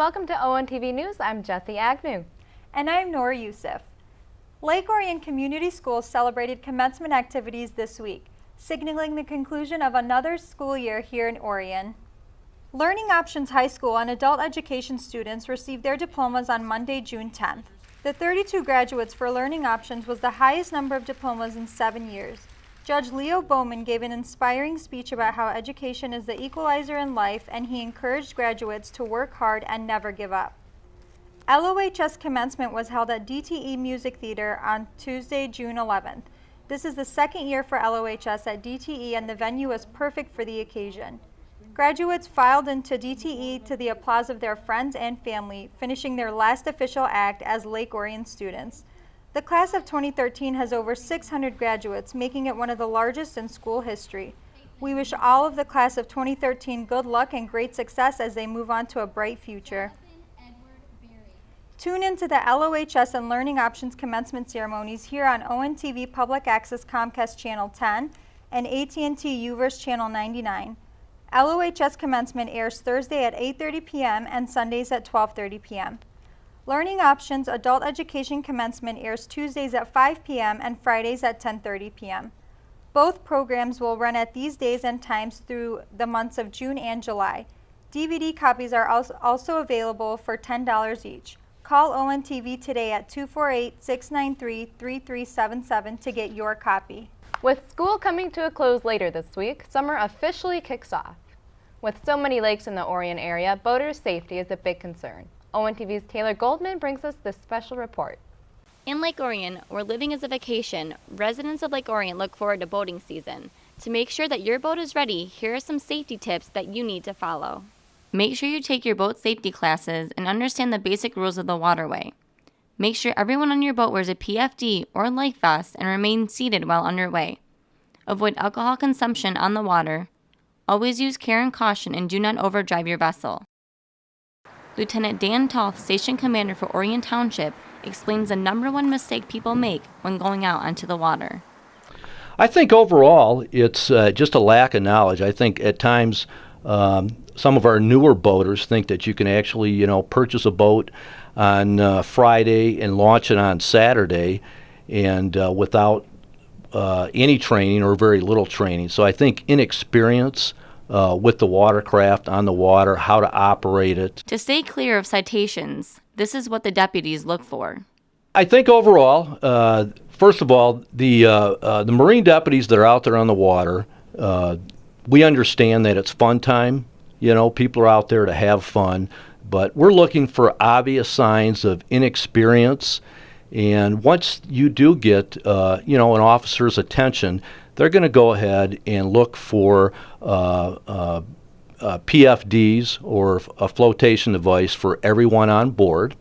welcome to ONTV News. I'm Jessie Agnew. And I'm Nora Youssef. Lake Orion Community Schools celebrated commencement activities this week, signaling the conclusion of another school year here in Orion. Learning Options High School and adult education students received their diplomas on Monday, June 10th. The 32 graduates for Learning Options was the highest number of diplomas in 7 years. Judge Leo Bowman gave an inspiring speech about how education is the equalizer in life, and he encouraged graduates to work hard and never give up. LOHS commencement was held at DTE Music Theater on Tuesday, June 11th. This is the second year for LOHS at DTE, and the venue was perfect for the occasion. Graduates filed into DTE to the applause of their friends and family, finishing their last official act as Lake Orion students. The class of 2013 has over 600 graduates, making it one of the largest in school history. We wish all of the class of 2013 good luck and great success as they move on to a bright future. Tune into the LOHS and Learning Options commencement ceremonies here on ONTV Public Access Comcast Channel 10 and AT&T UVerse Channel 99. LOHS commencement airs Thursday at 8:30 p.m. and Sundays at 12:30 p.m. Learning Options Adult Education Commencement airs Tuesdays at 5 p.m. and Fridays at 10:30 p.m. Both programs will run at these days and times through the months of June and July. DVD copies are also available for $10 each. Call ONTV today at 248-693-3377 to get your copy. With school coming to a close later this week, summer officially kicks off. With so many lakes in the Orion area, boaters' safety is a big concern. ONTV's Taylor Goldman brings us this special report. In Lake Orion, where living is a vacation, residents of Lake Orion look forward to boating season. To make sure that your boat is ready, here are some safety tips that you need to follow. Make sure you take your boat safety classes and understand the basic rules of the waterway. Make sure everyone on your boat wears a PFD or life vest and remain seated while underway. Avoid alcohol consumption on the water. Always use care and caution and do not overdrive your vessel. Lieutenant Dan Toth, Station Commander for Orion Township, explains the #1 mistake people make when going out onto the water. I think overall it's just a lack of knowledge. I think at times some of our newer boaters think that you can actually, purchase a boat on Friday and launch it on Saturday and without any training or very little training. So I think inexperience with the watercraft on the water, how to operate it. To stay clear of citations, this is what the deputies look for. I think overall, first of all, the Marine deputies that are out there on the water, we understand that it's fun time. People are out there to have fun, but we're looking for obvious signs of inexperience. And once you do get, an officer's attention, they're going to go ahead and look for PFDs or a flotation device for everyone on board,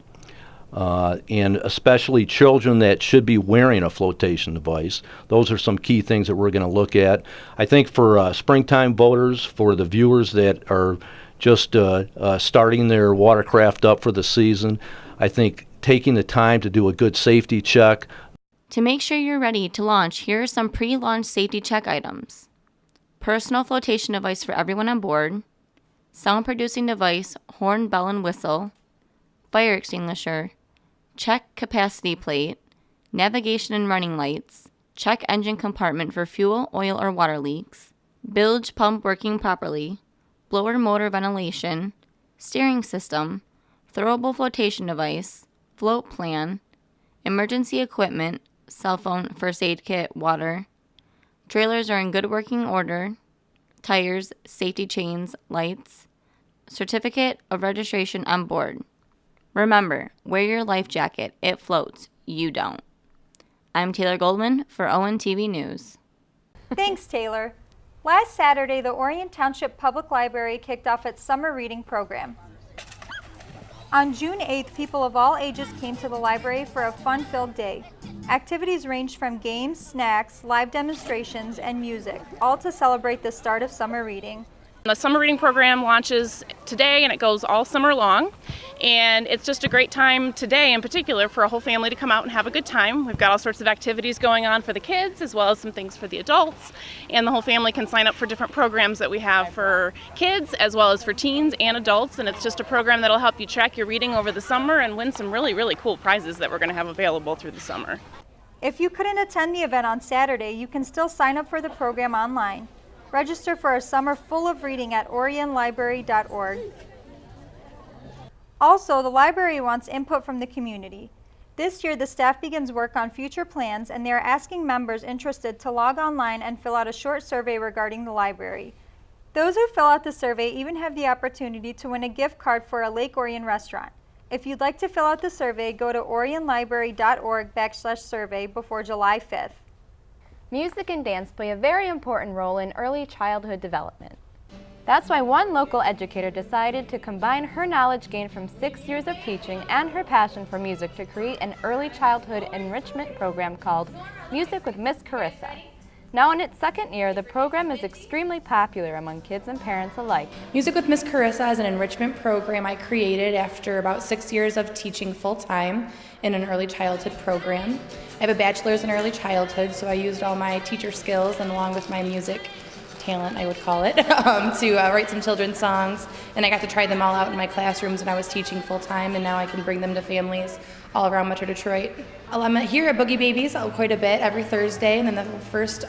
and especially children that should be wearing a flotation device. Those are some key things that we're going to look at. I think for springtime boaters, for the viewers that are just starting their watercraft up for the season, I think taking the time to do a good safety check. To make sure you're ready to launch, here are some pre-launch safety check items. Personal flotation device for everyone on board, sound-producing device, horn, bell, and whistle, fire extinguisher, check capacity plate, navigation and running lights, check engine compartment for fuel, oil, or water leaks, bilge pump working properly, blower motor ventilation, steering system, throwable flotation device, float plan, emergency equipment, cell phone, first aid kit, water. Trailers are in good working order. Tires, safety chains, lights. Certificate of registration on board. Remember, wear your life jacket. It floats. You don't. I'm Taylor Goldman for ONTV News. Thanks, Taylor. Last Saturday, the Orion Township Public Library kicked off its summer reading program. On June 8th, people of all ages came to the library for a fun-filled day. Activities ranged from games, snacks, live demonstrations, and music, all to celebrate the start of summer reading. The summer reading program launches today and it goes all summer long. And it's just a great time today in particular for a whole family to come out and have a good time. We've got all sorts of activities going on for the kids as well as some things for the adults. And the whole family can sign up for different programs that we have for kids as well as for teens and adults. And it's just a program that'll help you track your reading over the summer and win some really, really cool prizes that we're going to have available through the summer. If you couldn't attend the event on Saturday, you can still sign up for the program online. Register for a summer full of reading at orionlibrary.org. Also, the library wants input from the community. This year, the staff begins work on future plans, and they are asking members interested to log online and fill out a short survey regarding the library. Those who fill out the survey even have the opportunity to win a gift card for a Lake Orion restaurant. If you'd like to fill out the survey, go to orionlibrary.org/survey before July 5th. Music and dance play a very important role in early childhood development. That's why one local educator decided to combine her knowledge gained from 6 years of teaching and her passion for music to create an early childhood enrichment program called Music with Miss Carissa. Now in its second year, the program is extremely popular among kids and parents alike. Music with Miss Carissa is an enrichment program I created after about 6 years of teaching full-time in an early childhood program. I have a bachelor's in early childhood, so I used all my teacher skills and along with my music talent, I would call it, to write some children's songs, and I got to try them all out in my classrooms when I was teaching full-time, and now I can bring them to families all around Metro Detroit. I'm here at Boogie Babies quite a bit every Thursday, and then the first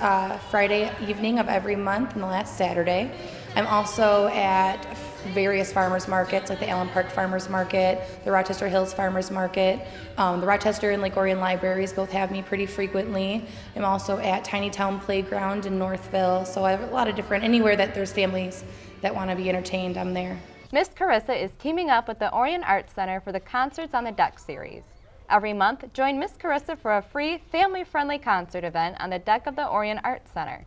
Friday evening of every month and the last Saturday. I'm also at various farmers markets like the Allen Park Farmers Market, the Rochester Hills Farmers Market, the Rochester and Lake Orion libraries both have me pretty frequently. I'm also at Tiny Town Playground in Northville, so I have a lot of different, anywhere that there's families that want to be entertained, I'm there. Miss Carissa is teaming up with the Orion Arts Center for the Concerts on the Deck series. Every month, join Miss Carissa for a free, family-friendly concert event on the deck of the Orion Arts Center.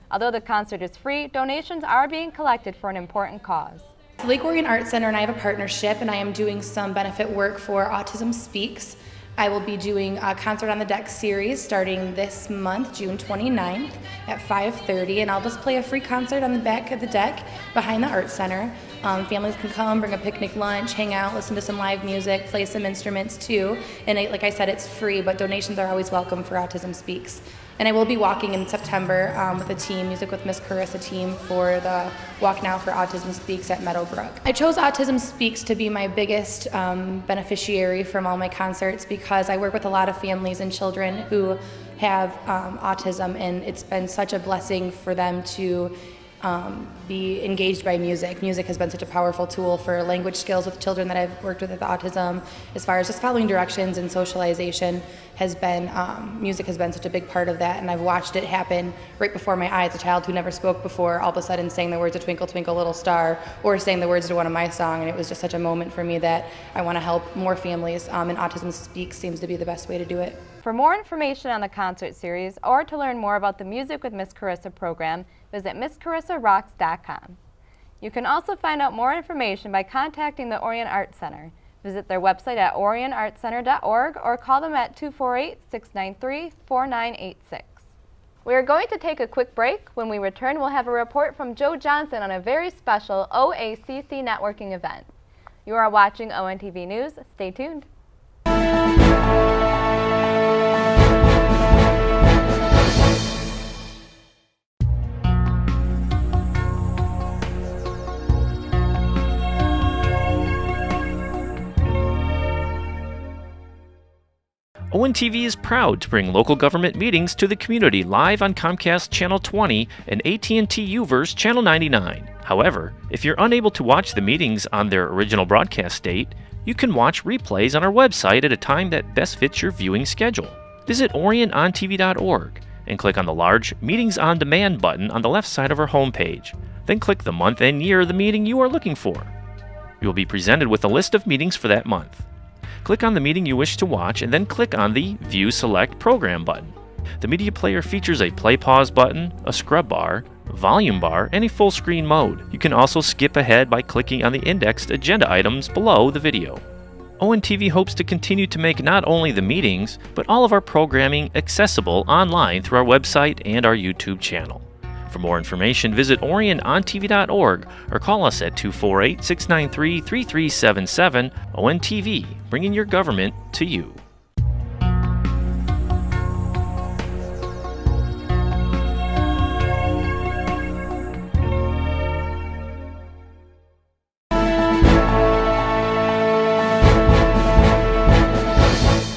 Although the concert is free, donations are being collected for an important cause. The Lake Orion Arts Center and I have a partnership, and I am doing some benefit work for Autism Speaks. I will be doing a Concert on the Deck series starting this month, June 29th at 5:30, and I'll just play a free concert on the back of the deck behind the Arts Center. Families can come, bring a picnic lunch, hang out, listen to some live music, play some instruments too. And like I said, it's free, but donations are always welcome for Autism Speaks. And I will be walking in September with a team, Music with Miss Carissa team, for the Walk Now for Autism Speaks at Meadowbrook. I chose Autism Speaks to be my biggest beneficiary from all my concerts because I work with a lot of families and children who have autism, and it's been such a blessing for them to be engaged by music. Music has been such a powerful tool for language skills with children that I've worked with autism. As far as just following directions and socialization has been, music has been such a big part of that, and I've watched it happen right before my eyes. A child who never spoke before all of a sudden sang the words of Twinkle Twinkle Little Star or sang the words to one of my songs, and it was just such a moment for me that I want to help more families, and Autism Speaks seems to be the best way to do it. For more information on the concert series or to learn more about the Music with Miss Carissa program, visit MissCarissaRocks.com. You can also find out more information by contacting the Orion Arts Center. Visit their website at orionartcenter.org or call them at 248-693-4986. We are going to take a quick break. When we return, we'll have a report from Joe Johnson on a very special OACC networking event. You are watching ONTV News. Stay tuned. ONTV is proud to bring local government meetings to the community live on Comcast Channel 20 and AT&T U-verse Channel 99. However, if you're unable to watch the meetings on their original broadcast date, you can watch replays on our website at a time that best fits your viewing schedule. Visit orionontv.org and click on the large Meetings on Demand button on the left side of our homepage. Then click the month and year of the meeting you are looking for. You will be presented with a list of meetings for that month. Click on the meeting you wish to watch and then click on the View Select Program button. The media player features a play-pause button, a scrub bar, volume bar, and a full screen mode. You can also skip ahead by clicking on the indexed agenda items below the video. ONTV hopes to continue to make not only the meetings, but all of our programming accessible online through our website and our YouTube channel. For more information, visit OrionOnTV.org or call us at 248-693-3377. ONTV, bringing your government to you.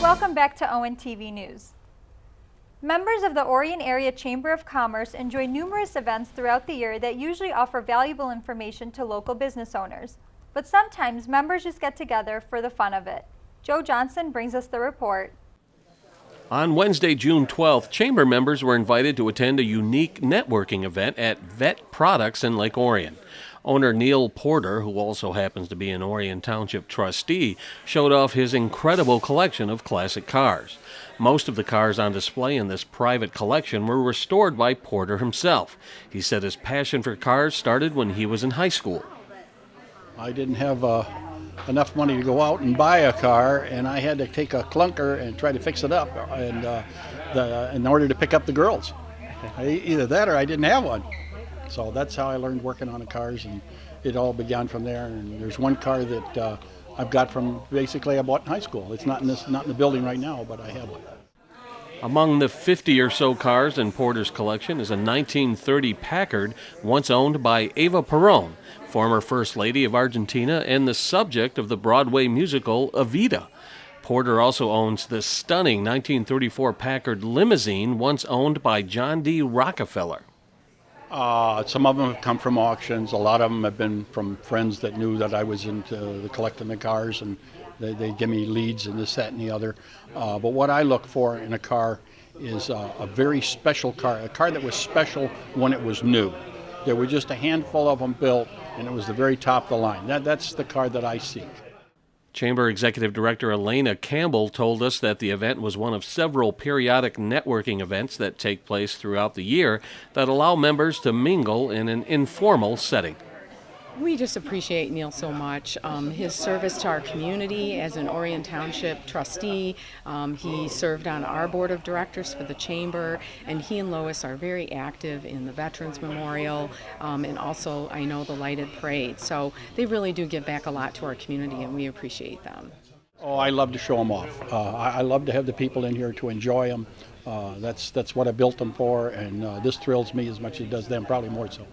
Welcome back to ONTV News. Members of the Orion Area Chamber of Commerce enjoy numerous events throughout the year that usually offer valuable information to local business owners. But sometimes members just get together for the fun of it. Joe Johnson brings us the report. On Wednesday, June 12th, Chamber members were invited to attend a unique networking event at Vet Products in Lake Orion. Owner Neil Porter, who also happens to be an Orion Township trustee, showed off his incredible collection of classic cars. Most of the cars on display in this private collection were restored by Porter himself. He said his passion for cars started when he was in high school. I didn't have enough money to go out and buy a car, and I had to take a clunker and try to fix it up and in order to pick up the girls. Either that or I didn't have one. So that's how I learned working on the cars, and it all began from there. And there's one car that I've got from basically I bought in high school. It's not in the building right now, but I have one. Among the 50 or so cars in Porter's collection is a 1930 Packard, once owned by Eva Perón, former First Lady of Argentina and the subject of the Broadway musical Evita. Porter also owns the stunning 1934 Packard limousine, once owned by John D. Rockefeller. Some of them have come from auctions. A lot of them have been from friends that knew that I was into collecting the cars, and they give me leads and this, that, and the other. But what I look for in a car is a very special car, a car that was special when it was new. There were just a handful of them built, and it was the very top of the line. That's the car that I seek. Chamber Executive Director Elena Campbell told us that the event was one of several periodic networking events that take place throughout the year that allow members to mingle in an informal setting. We just appreciate Neil so much. His service to our community as an Orion Township trustee. He served on our board of directors for the chamber, and he and Lois are very active in the Veterans Memorial, and also I know the Lighted Parade. So they really do give back a lot to our community, and we appreciate them. Oh, I love to show them off. I love to have the people in here to enjoy them. That's what I built them for, and this thrills me as much as it does them, probably more so.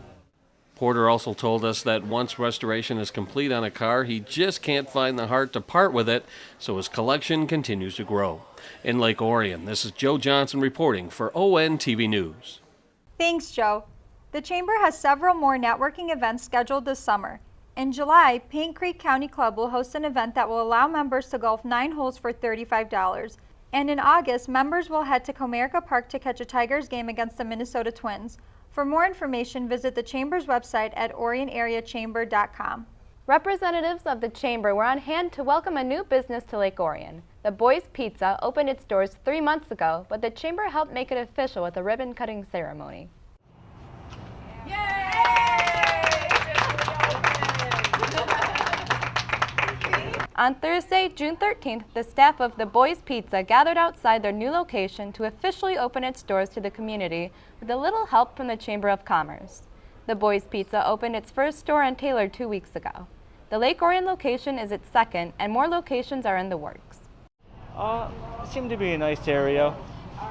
Porter also told us that once restoration is complete on a car, he just can't find the heart to part with it, so his collection continues to grow. In Lake Orion, this is Joe Johnson reporting for ONTV News. Thanks, Joe. The Chamber has several more networking events scheduled this summer. In July, Paint Creek County Club will host an event that will allow members to golf 9 holes for $35. And in August, members will head to Comerica Park to catch a Tigers game against the Minnesota Twins. For more information, visit the Chamber's website at orionareachamber.com. Representatives of the Chamber were on hand to welcome a new business to Lake Orion. The Boys Pizza opened its doors 3 months ago, but the Chamber helped make it official with a ribbon-cutting ceremony. On Thursday, June 13th, the staff of the Boys Pizza gathered outside their new location to officially open its doors to the community with a little help from the Chamber of Commerce. The Boys Pizza opened its first store on Taylor 2 weeks ago. The Lake Orion location is its second, and more locations are in the works. It seemed to be a nice area,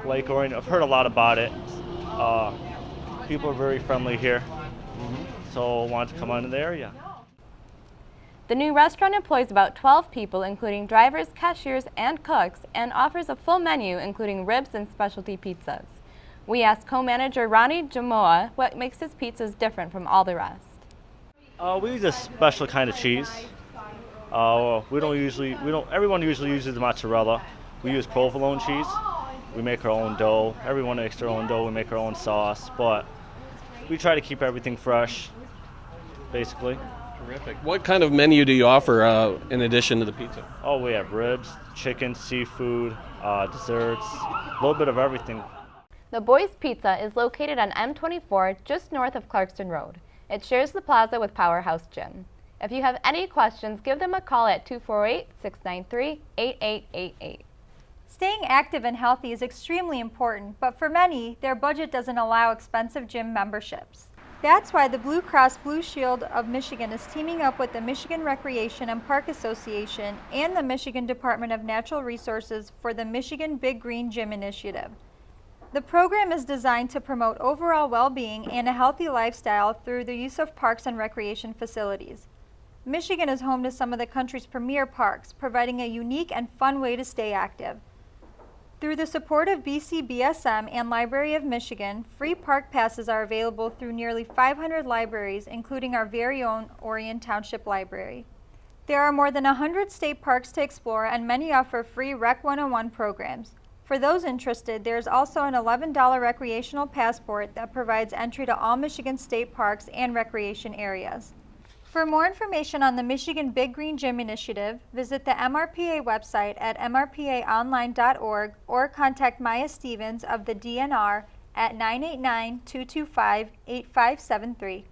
Lake Orion. I've heard a lot about it. People are very friendly here, so I wanted to come out in the area. The new restaurant employs about 12 people, including drivers, cashiers, and cooks, and offers a full menu, including ribs and specialty pizzas. We asked co-manager Ronnie Jamoa what makes his pizzas different from all the rest. We use a special kind of cheese. Everyone usually uses the mozzarella. We use provolone cheese. We make our own dough. Everyone makes their own dough. We make our own sauce, but we try to keep everything fresh, basically. Terrific. What kind of menu do you offer in addition to the pizza? Oh, we have ribs, chicken, seafood, desserts, a little bit of everything. The Boys Pizza is located on M24, just north of Clarkston Road. It shares the plaza with Powerhouse Gym. If you have any questions, give them a call at 248-693-8888. Staying active and healthy is extremely important, but for many, their budget doesn't allow expensive gym memberships. That's why the Blue Cross Blue Shield of Michigan is teaming up with the Michigan Recreation and Park Association and the Michigan Department of Natural Resources for the Michigan Big Green Gym Initiative. The program is designed to promote overall well-being and a healthy lifestyle through the use of parks and recreation facilities. Michigan is home to some of the country's premier parks, providing a unique and fun way to stay active. Through the support of BCBSM and Library of Michigan, free park passes are available through nearly 500 libraries, including our very own Orion Township Library. There are more than 100 state parks to explore, and many offer free Rec 101 programs. For those interested, there is also an $11 recreational passport that provides entry to all Michigan state parks and recreation areas. For more information on the Michigan Big Green Gym Initiative, visit the MRPA website at mrpaonline.org or contact Maya Stevens of the DNR at 989-225-8573.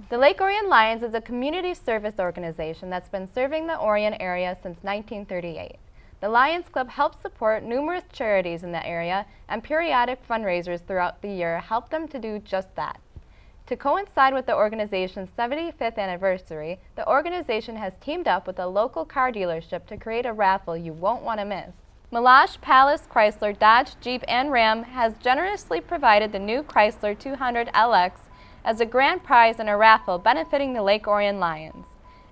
The Lake Orion Lions is a community service organization that's been serving the Orion area since 1938. The Lions Club helps support numerous charities in the area, and periodic fundraisers throughout the year help them to do just that. To coincide with the organization's 75th anniversary, the organization has teamed up with a local car dealership to create a raffle you won't want to miss. LOHS Palace Chrysler, Dodge, Jeep, and Ram has generously provided the new Chrysler 200 LX as a grand prize in a raffle benefiting the Lake Orion Lions.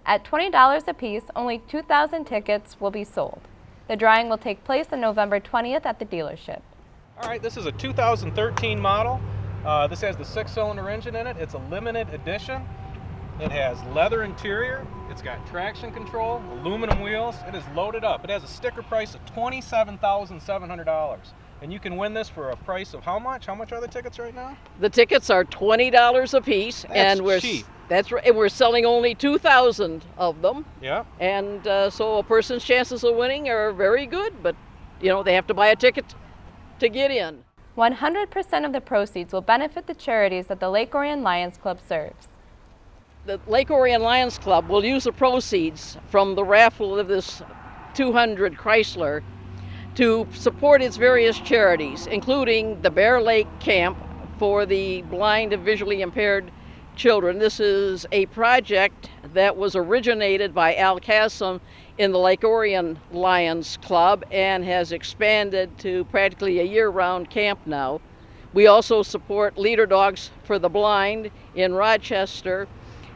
At $20 apiece, only 2,000 tickets will be sold. The drawing will take place on November 20th at the dealership. All right, this is a 2013 model. This has the 6-cylinder engine in it. It's a limited edition. It has leather interior. It's got traction control, aluminum wheels. It is loaded up. It has a sticker price of $27,700. And you can win this for a price of how much? How much are the tickets right now? The tickets are $20 a piece. That's cheap. That's right. And we're selling only 2,000 of them. Yeah. And so a person's chances of winning are very good, but you know, they have to buy a ticket to get in. 100% of the proceeds will benefit the charities that the Lake Orion Lions Club serves. The Lake Orion Lions Club will use the proceeds from the raffle of this 200 Chrysler to support its various charities, including the Bear Lake Camp for the blind and visually impaired children. This is a project that was originated by Al Cassim in the Lake Orion Lions Club and has expanded to practically a year-round camp now. We also support Leader Dogs for the Blind in Rochester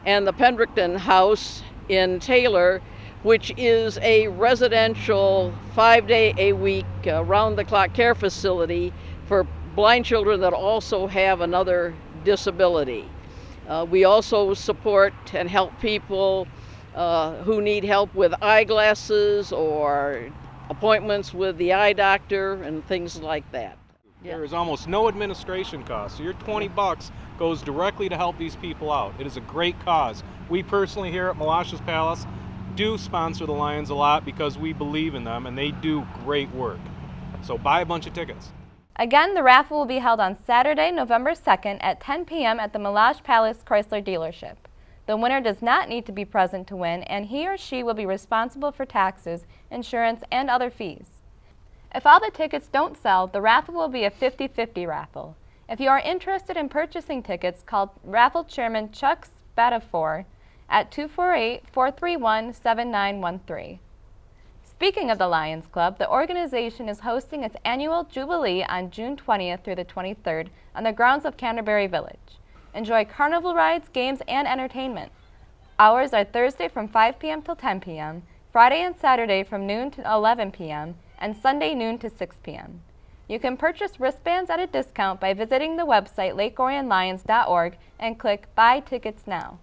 and the Pendleton House in Taylor, which is a residential 5-day-a-week round-the-clock care facility for blind children that also have another disability. We also support and help people who need help with eyeglasses or appointments with the eye doctor and things like that. Yeah. There is almost no administration cost, so your $20 goes directly to help these people out. It is a great cause. We personally here at LOHS Palace do sponsor the Lions a lot because we believe in them and they do great work. So buy a bunch of tickets. Again, the raffle will be held on Saturday, November 2nd at 10 p.m. at the LOHS Palace Chrysler dealership. The winner does not need to be present to win, and he or she will be responsible for taxes, insurance, and other fees. If all the tickets don't sell, the raffle will be a 50-50 raffle. If you are interested in purchasing tickets, call Raffle Chairman Chuck Spatafor at 248-431-7913. Speaking of the Lions Club, the organization is hosting its annual Jubilee on June 20th through the 23rd on the grounds of Canterbury Village. Enjoy carnival rides, games, and entertainment. Hours are Thursday from 5 p.m. till 10 p.m., Friday and Saturday from noon to 11 p.m., and Sunday noon to 6 p.m. You can purchase wristbands at a discount by visiting the website lakeorionlions.org and click Buy Tickets Now.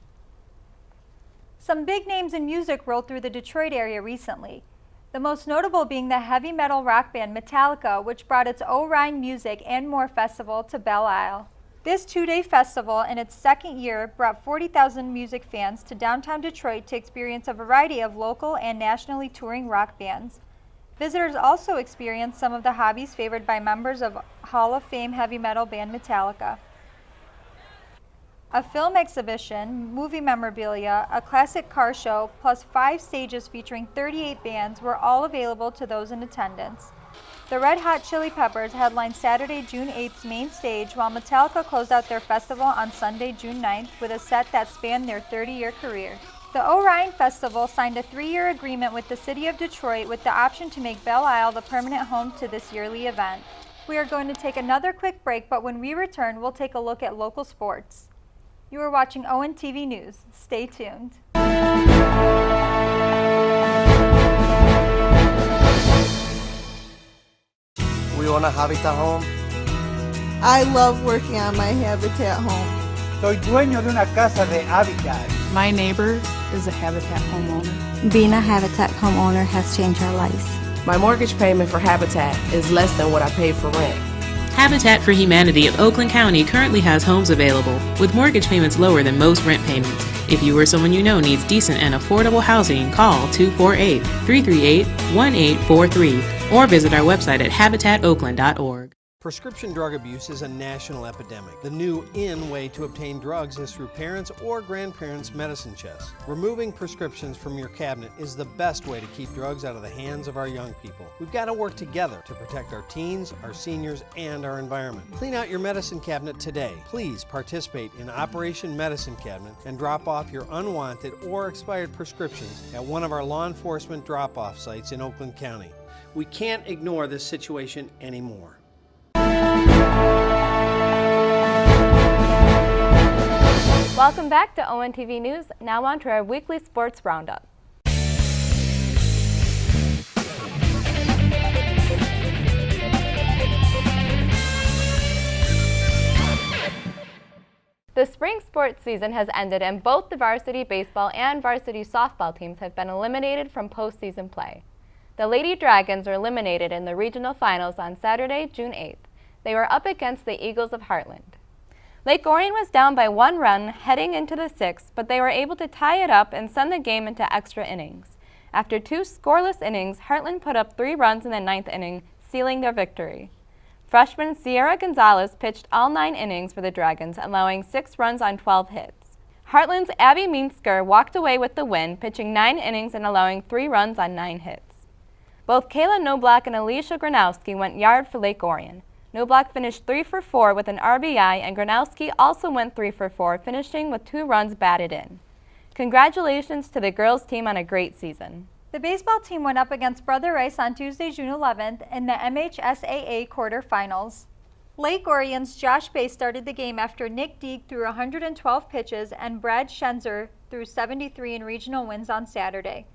Some big names in music rolled through the Detroit area recently. The most notable being the heavy metal rock band Metallica, which brought its Orion Music and More Festival to Belle Isle. This two-day festival, in its second year, brought 40,000 music fans to downtown Detroit to experience a variety of local and nationally touring rock bands. Visitors also experienced some of the hobbies favored by members of Hall of Fame heavy metal band Metallica. A film exhibition, movie memorabilia, a classic car show, plus 5 stages featuring 38 bands were all available to those in attendance. The Red Hot Chili Peppers headlined Saturday, June 8th's main stage, while Metallica closed out their festival on Sunday, June 9th, with a set that spanned their 30-year career. The Orion Festival signed a 3-year agreement with the City of Detroit with the option to make Belle Isle the permanent home to this yearly event. We are going to take another quick break, but when we return, we'll take a look at local sports. You are watching ONTV News. Stay tuned. We want a Habitat home. I love working on my Habitat home. Soy dueño de una casa de Habitat. My neighbor is a Habitat homeowner. Being a Habitat homeowner has changed our lives. My mortgage payment for Habitat is less than what I paid for rent. Habitat for Humanity of Oakland County currently has homes available with mortgage payments lower than most rent payments. If you or someone you know needs decent and affordable housing, call 248-338-1843 or visit our website at habitatoakland.org. Prescription drug abuse is a national epidemic. The new in way to obtain drugs is through parents' or grandparents' medicine chests. Removing prescriptions from your cabinet is the best way to keep drugs out of the hands of our young people. We've got to work together to protect our teens, our seniors, and our environment. Clean out your medicine cabinet today. Please participate in Operation Medicine Cabinet and drop off your unwanted or expired prescriptions at one of our law enforcement drop-off sites in Oakland County. We can't ignore this situation anymore. Welcome back to ONTV News. Now on to our weekly sports roundup. The spring sports season has ended and both the varsity baseball and varsity softball teams have been eliminated from postseason play. The Lady Dragons were eliminated in the regional finals on Saturday, June 8th. They were up against the Eagles of Heartland. Lake Orion was down by 1 run heading into the 6th, but they were able to tie it up and send the game into extra innings. After 2 scoreless innings, Heartland put up 3 runs in the 9th inning, sealing their victory. Freshman Sierra Gonzalez pitched all 9 innings for the Dragons, allowing 6 runs on 12 hits. Heartland's Abby Meansker walked away with the win, pitching 9 innings and allowing 3 runs on 9 hits. Both Kayla Noblock and Alicia Gronowski went yard for Lake Orion. Noblock finished 3 for 4 with an RBI, and Gronowski also went 3 for 4, finishing with 2 runs batted in. Congratulations to the girls team on a great season. The baseball team went up against Brother Rice on Tuesday, June 11th in the MHSAA quarterfinals. Lake Orion's Josh Bay started the game after Nick Deeg threw 112 pitches and Brad Schenzer threw 73 in regional wins on Saturday.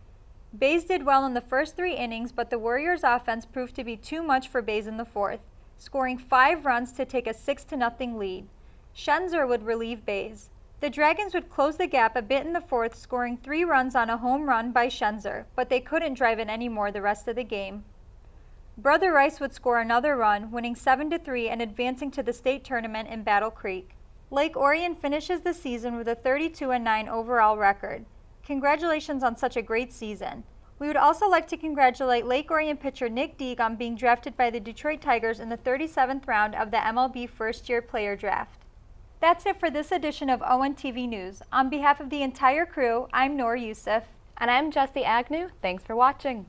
Bays did well in the first 3 innings, but the Warriors' offense proved to be too much for Bays in the 4th, scoring 5 runs to take a 6-0 lead. Schenzer would relieve Bays. The Dragons would close the gap a bit in the 4th, scoring 3 runs on a home run by Schenzer, but they couldn't drive in any more the rest of the game. Brother Rice would score another run, winning 7-3 and advancing to the state tournament in Battle Creek. Lake Orion finishes the season with a 32-9 overall record. Congratulations on such a great season. We would also like to congratulate Lake Orion pitcher Nick Deeg on being drafted by the Detroit Tigers in the 37th round of the MLB First-Year Player Draft. That's it for this edition of ONTV News. On behalf of the entire crew, I'm Noor Youssef. And I'm Jessie Agnew. Thanks for watching.